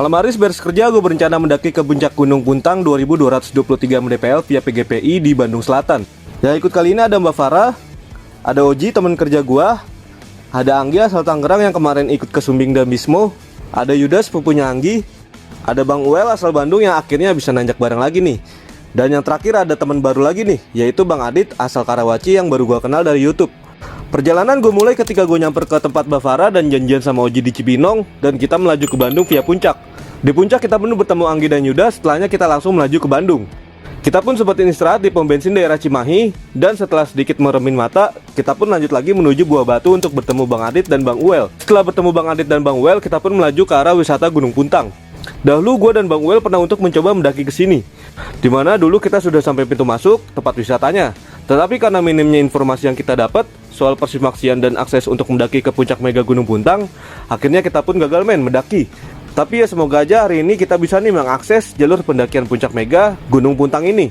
Malam hari beres kerja, gue berencana mendaki ke puncak Gunung Puntang 2223 mdpl via PGPI di Bandung Selatan. Yang ikut kali ini ada Mbak Farah, ada Oji teman kerja gue, ada Anggi asal Tangerang yang kemarin ikut ke Sumbing dan Bismo, ada Yudas pupunya Anggi, ada Bang Uel asal Bandung yang akhirnya bisa nanjak bareng lagi nih. Dan yang terakhir ada teman baru lagi nih, yaitu Bang Adit asal Karawaci yang baru gue kenal dari YouTube. Perjalanan gue mulai ketika gue nyamper ke tempat Mbak Farah dan janjian sama Oji di Cibinong, dan kita melaju ke Bandung via puncak. Di puncak kita pun bertemu Anggi dan Yudas, setelahnya kita langsung melaju ke Bandung. Kita pun sempat istirahat di pom bensin daerah Cimahi, dan setelah sedikit meremin mata, kita pun lanjut lagi menuju Buah Batu untuk bertemu Bang Adit dan Bang Uel. Setelah bertemu Bang Adit dan Bang Uel, kita pun melaju ke arah wisata Gunung Puntang. Dahulu gue dan Bang Uel pernah untuk mencoba mendaki ke sini, dimana dulu kita sudah sampai pintu masuk tempat wisatanya. Tetapi karena minimnya informasi yang kita dapat soal persimaksian dan akses untuk mendaki ke puncak Mega Gunung Puntang, akhirnya kita pun gagal mendaki. Tapi ya semoga aja hari ini kita bisa nih mengakses jalur pendakian puncak Mega Gunung Puntang ini.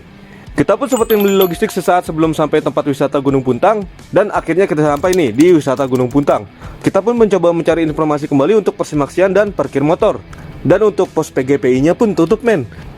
Kita pun sempat membeli logistik sesaat sebelum sampai tempat wisata Gunung Puntang, dan akhirnya kita sampai nih di wisata Gunung Puntang. Kita pun mencoba mencari informasi kembali untuk persimaksian dan parkir motor. Dan untuk pos PGPI-nya pun tutup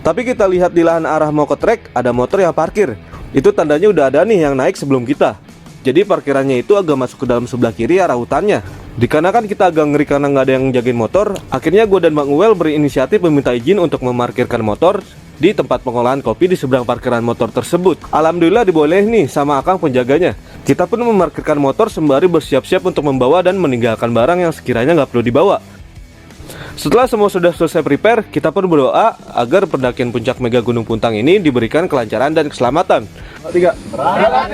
Tapi kita lihat di lahan arah mau ke trek ada motor yang parkir. Itu tandanya udah ada nih yang naik sebelum kita. Jadi parkirannya itu agak masuk ke dalam sebelah kiri arah hutannya. Dikarenakan kita agak ngeri karena nggak ada yang jagain motor, akhirnya gue dan Bang Uel berinisiatif meminta izin untuk memarkirkan motor di tempat pengolahan kopi di seberang parkiran motor tersebut. Alhamdulillah dibolehin nih sama akang penjaganya. Kita pun memarkirkan motor sembari bersiap-siap untuk membawa dan meninggalkan barang yang sekiranya nggak perlu dibawa. Setelah semua sudah selesai prepare, kita pun berdoa agar pendakian puncak Mega Gunung Puntang ini diberikan kelancaran dan keselamatan. 3. Berangkat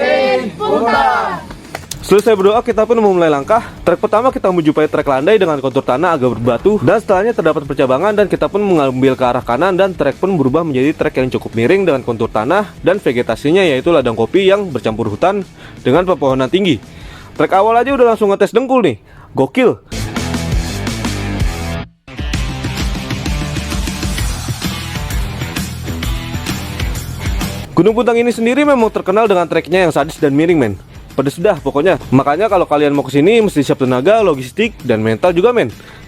Puntang. Selesai berdoa, kita pun memulai langkah. Trek pertama kita menjumpai trek landai dengan kontur tanah agak berbatu, dan setelahnya terdapat percabangan dan kita pun mengambil ke arah kanan, dan trek pun berubah menjadi trek yang cukup miring dengan kontur tanah dan vegetasinya yaitu ladang kopi yang bercampur hutan dengan pepohonan tinggi. Trek awal aja udah langsung ngetes dengkul nih. Gokil. Gunung Puntang ini sendiri memang terkenal dengan treknya yang sadis dan miring Pedes dah pokoknya. Makanya kalau kalian mau kesini mesti siap tenaga, logistik, dan mental juga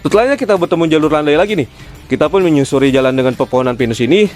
Setelahnya kita bertemu jalur landai lagi nih. Kita pun menyusuri jalan dengan pepohonan pinus ini.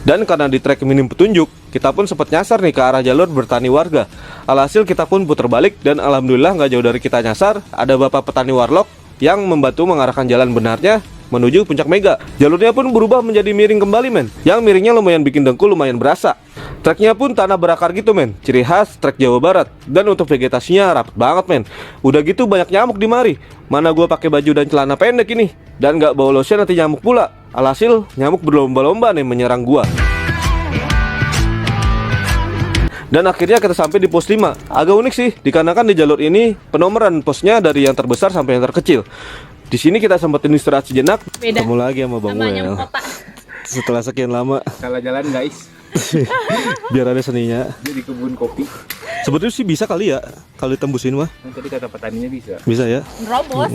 Dan karena di trek minim petunjuk, kita pun sempat nyasar nih ke arah jalur bertani warga. Alhasil kita pun putar balik, dan alhamdulillah nggak jauh dari kita nyasar, ada bapak petani warlock yang membantu mengarahkan jalan benarnya menuju puncak Mega. Jalurnya pun berubah menjadi miring kembali yang miringnya lumayan bikin dengkul lumayan berasa. Treknya pun tanah berakar gitu ciri khas trek Jawa Barat. Dan untuk vegetasinya rapet banget Udah gitu banyak nyamuk di mari. Mana gua pakai baju dan celana pendek ini, dan nggak bawa lotion nanti nyamuk pula. Alhasil nyamuk berlomba-lomba menyerang gua. Dan akhirnya kita sampai di pos 5. Agak unik sih, dikarenakan di jalur ini penomoran posnya dari yang terbesar sampai yang terkecil. Di sini kita sempat istirahat sejenak. Ketemu lagi sama Bang Uel. Setelah sekian lama. Salah jalan guys. Biar ada seninya. Jadi kebun kopi. Sebetulnya sih bisa kali ya, kalau ditembusin mah. Tadi kata petaninya bisa. Bisa ya. Robos.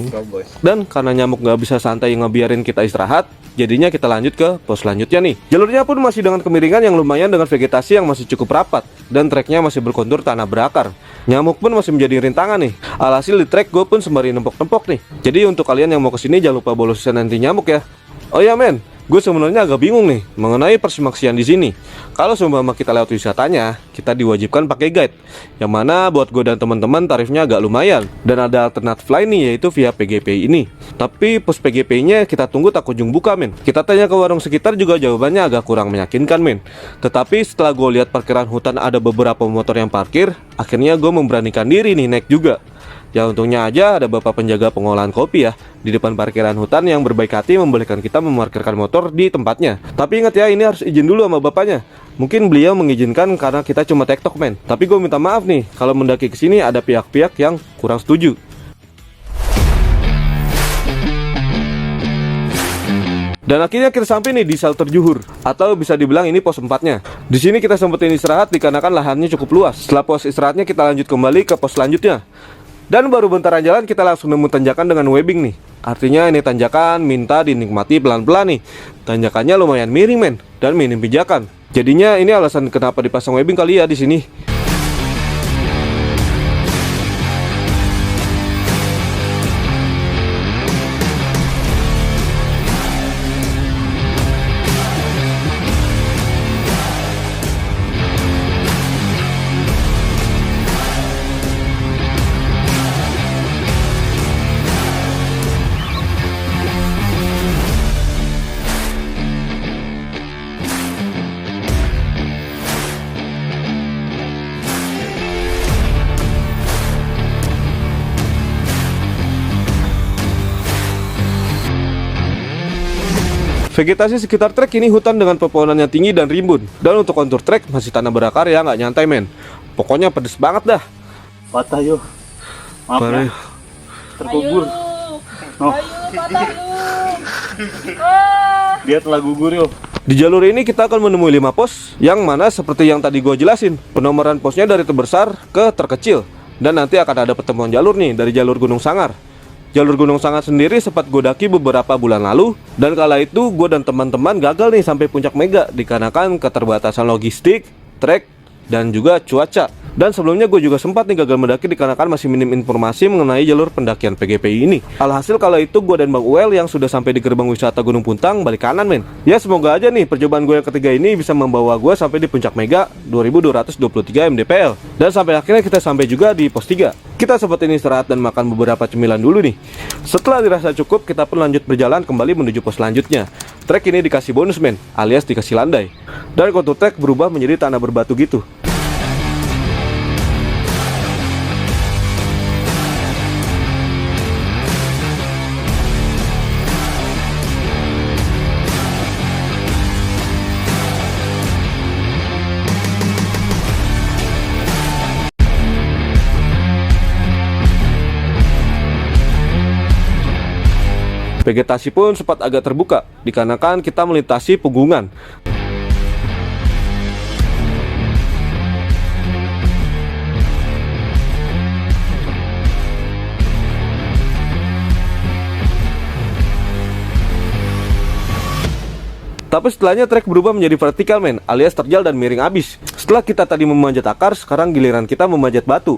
Dan karena nyamuk nggak bisa santai ngebiarin kita istirahat, jadinya kita lanjut ke pos selanjutnya nih. Jalurnya pun masih dengan kemiringan yang lumayan dengan vegetasi yang masih cukup rapat, dan treknya masih berkontur tanah berakar. Nyamuk pun masih menjadi rintangan nih. Alhasil di trek gue pun sembari nempok-nempok nih. Jadi untuk kalian yang mau kesini jangan lupa bawa lotion anti nyamuk ya. Oh ya gue sebenarnya agak bingung nih mengenai persimaksian di sini. Kalau seumpama kita lewat wisatanya, kita diwajibkan pakai guide, yang mana buat gue dan teman-teman tarifnya agak lumayan. Dan ada alternatif lain nih, yaitu via PGPI ini. Tapi pos PGPI-nya kita tunggu tak kunjung buka Kita tanya ke warung sekitar juga jawabannya agak kurang meyakinkan Tetapi setelah gue lihat parkiran hutan ada beberapa motor yang parkir, akhirnya gue memberanikan diri nih naik juga. Ya untungnya aja ada bapak penjaga pengolahan kopi ya di depan parkiran hutan yang berbaik hati membolehkan kita memarkirkan motor di tempatnya. Tapi ingat ya, ini harus izin dulu sama bapaknya. Mungkin beliau mengizinkan karena kita cuma tektok Tapi gue minta maaf nih kalau mendaki ke sini ada pihak-pihak yang kurang setuju. Dan akhirnya kita sampai nih di shelter Juhur, atau bisa dibilang ini pos 4-nya. Di sini kita sempetin istirahat dikarenakan lahannya cukup luas. Setelah pos istirahatnya kita lanjut kembali ke pos selanjutnya. Dan baru bentaran jalan kita langsung nemu tanjakan dengan webbing nih. Artinya ini tanjakan minta dinikmati pelan-pelan nih. Tanjakannya lumayan miring men, dan minim pijakan. Jadinya ini alasan kenapa dipasang webbing kali ya di sini. Vegetasi sekitar trek ini hutan dengan pepohonan yang tinggi dan rimbun. Dan untuk kontur trek masih tanah berakar ya, nggak nyantai men. Pokoknya pedes banget dah. Patah yo. Maaf ya. Terkubur. Ayo, patah lu. Dia telah gugur yo. Di jalur ini kita akan menemui 5 pos, yang mana seperti yang tadi gue jelasin, penomoran posnya dari terbesar ke terkecil. Dan nanti akan ada pertemuan jalur nih dari jalur Gunung Sangar. Jalur Gunung Sangar sendiri sempat gue daki beberapa bulan lalu, dan kala itu gue dan teman-teman gagal nih sampai puncak Mega dikarenakan keterbatasan logistik, trek, dan juga cuaca. Dan sebelumnya gue juga sempat nih gagal mendaki dikarenakan masih minim informasi mengenai jalur pendakian PGPI ini. Alhasil kala itu gue dan Bang Uel yang sudah sampai di gerbang wisata Gunung Puntang balik kanan men. Ya semoga aja nih percobaan gue yang ketiga ini bisa membawa gue sampai di puncak Mega 2223 mdpl. Dan sampai akhirnya kita sampai juga di pos 3. Kita sempetin istirahat dan makan beberapa cemilan dulu nih. Setelah dirasa cukup, kita pun lanjut berjalan kembali menuju pos selanjutnya. Trek ini dikasih bonus men, alias dikasih landai. Dan kontur trek berubah menjadi tanah berbatu gitu. Vegetasi pun sempat agak terbuka, dikarenakan kita melintasi pegunungan. Tapi setelahnya trek berubah menjadi vertikal men, alias terjal dan miring abis. Setelah kita tadi memanjat akar, sekarang giliran kita memanjat batu.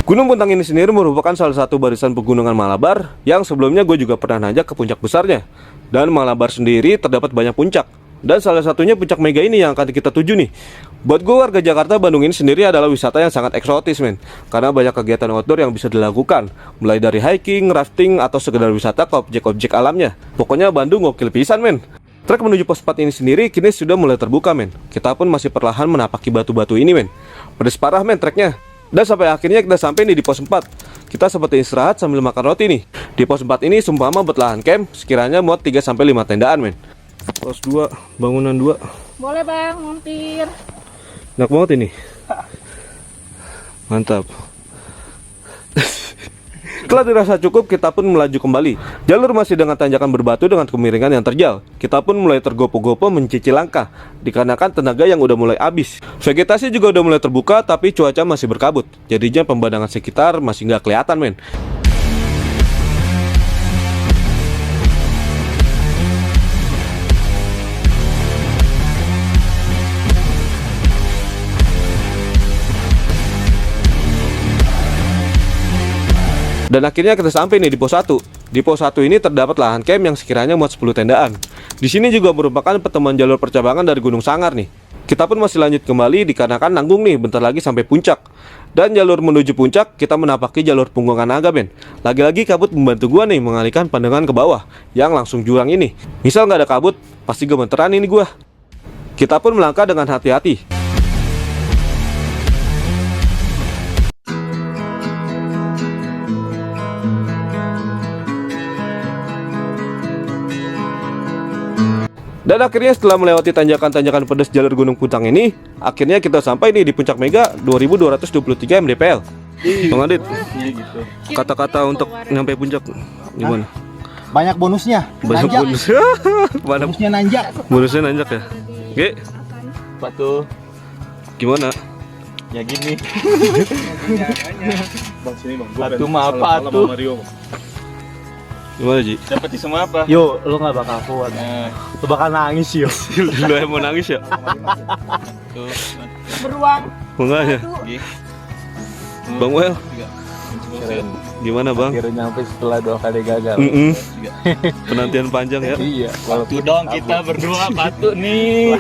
Gunung Puntang ini sendiri merupakan salah satu barisan pegunungan Malabar yang sebelumnya gue juga pernah nanjak ke puncak besarnya. Dan Malabar sendiri terdapat banyak puncak. Dan salah satunya puncak Mega ini yang akan kita tuju nih. Buat gue warga Jakarta, Bandung ini sendiri adalah wisata yang sangat eksotis men. Karena banyak kegiatan outdoor yang bisa dilakukan. Mulai dari hiking, rafting, atau sekedar wisata ke objek-objek alamnya. Pokoknya Bandung gokil pisan men. Trek menuju pos 4 ini sendiri kini sudah mulai terbuka men. Kita pun masih perlahan menapaki batu-batu ini men. Pedes parah men treknya. Dan sampai akhirnya kita sampai nih di pos 4. Kita seperti istirahat sambil makan roti nih. Di pos 4 ini sumpama buat lahan camp sekiranya muat 3-5 tendaan men. Pos 2, bangunan 2. Boleh bang, mampir. Enak banget ini. Mantap. Setelah dirasa cukup, kita pun melaju kembali. Jalur masih dengan tanjakan berbatu dengan kemiringan yang terjal. Kita pun mulai tergopoh-gopoh mencicil langkah, dikarenakan tenaga yang udah mulai habis. Vegetasi juga udah mulai terbuka, tapi cuaca masih berkabut. Jadinya pemandangan sekitar masih nggak kelihatan men. Dan akhirnya kita sampai nih di pos 1. Di pos 1 ini terdapat lahan camp yang sekiranya muat 10 tendaan. Di sini juga merupakan pertemuan jalur percabangan dari Gunung Sangar nih. Kita pun masih lanjut kembali dikarenakan nanggung nih bentar lagi sampai puncak. Dan jalur menuju puncak kita menapaki jalur Punggungan Naga men. Lagi-lagi kabut membantu gua nih mengalihkan pandangan ke bawah yang langsung jurang ini. Misal nggak ada kabut, pasti gemeteran ini gua. Kita pun melangkah dengan hati-hati. Dan Dan akhirnya setelah melewati tanjakan-tanjakan pedas jalur Gunung Puntang ini, akhirnya kita sampai nih di puncak Mega 2223 mdpl. Bang Adit, Iya gitu. kata-kata untuk nyampe puncak gimana? Banyak bonusnya. Banyak Nanjak. bonus. Mana Bonusnya nanjak. bonusnya nanjak ya? Oke, Apa tuh? gimana? Ya gini. Bang sini bang. Atuh mah apa, atuh? Mario. Gimana Ji? Dapat di semua apa? Yo, lu nggak bakal kuat. Lu bakal nangis yo. Lu yang mau nangis ya? Tuh. Beruang. Makanya. Gih. Bang Wel, Keren. gimana Bang? Akhirnya nyampe setelah 2 kali gagal. Penantian panjang ya? Iya. Tuh dong kita berdua patut nih.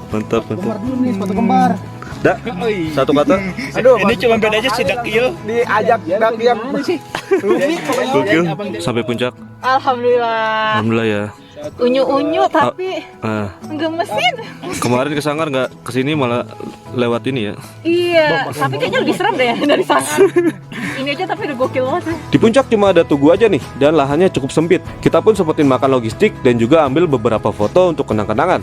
Mantap, mantap. Dulu nih sepatu kembar. Dak, satu kata. Aduh, Ini cuma bedanya si Dakil. diajak Dakian sih. Gokil, sampai puncak. Alhamdulillah. Alhamdulillah ya. Unyu-unyu tapi Ah, gemesin. kemarin ke Sanggar nggak kesini malah lewat ini ya. Iya, tapi kayaknya lebih serem deh dari Sanggar. Ini aja tapi udah gokil banget ya. Di puncak cuma ada tugu aja nih, dan lahannya cukup sempit. Kita pun sempetin makan logistik dan juga ambil beberapa foto untuk kenang-kenangan.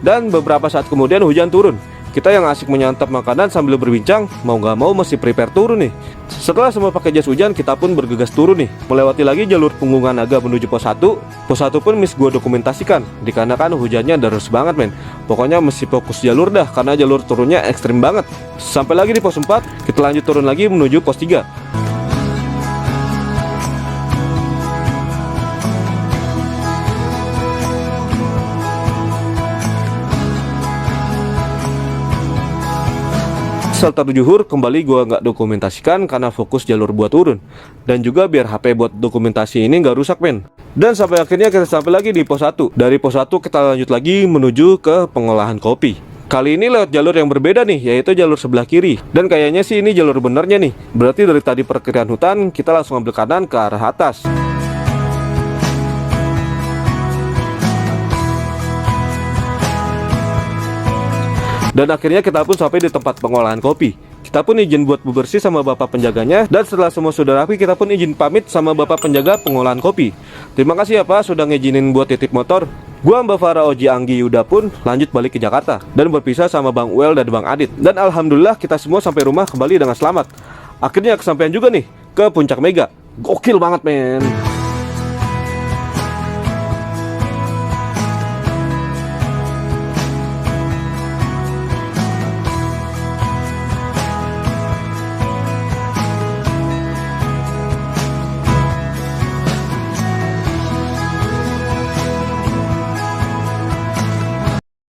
Dan beberapa saat kemudian hujan turun. Kita yang asik menyantap makanan sambil berbincang, mau nggak mau mesti prepare turun nih. Setelah semua pakai jas hujan, kita pun bergegas turun nih, melewati lagi jalur Punggungan Naga menuju pos 1. Pos 1 pun gua dokumentasikan, dikarenakan hujannya deras banget men. Pokoknya mesti fokus jalur dah, karena jalur turunnya ekstrim banget. Sampai lagi di pos 4, kita lanjut turun lagi menuju pos 3. Setelah terjuhur, kembali gua nggak dokumentasikan karena fokus jalur buat turun. Dan juga biar HP buat dokumentasi ini nggak rusak men. Dan sampai akhirnya kita sampai lagi di pos 1. Dari pos 1 kita lanjut lagi menuju ke pengolahan kopi. Kali ini lewat jalur yang berbeda nih, yaitu jalur sebelah kiri. Dan kayaknya sih ini jalur benernya nih. Berarti dari tadi perkiraan hutan, kita langsung ambil kanan ke arah atas. Dan akhirnya kita pun sampai di tempat pengolahan kopi. Kita pun izin buat bebersih sama bapak penjaganya. Dan setelah semua sudah rapi, kita pun izin pamit sama bapak penjaga pengolahan kopi. Terima kasih ya Pak sudah ngizinin buat titip motor. Gua Mbak Farah Oji Anggi Yuda pun lanjut balik ke Jakarta dan berpisah sama Bang Uel dan Bang Adit. Dan alhamdulillah kita semua sampai rumah kembali dengan selamat. Akhirnya kesampaian juga nih ke puncak Mega. Gokil banget men.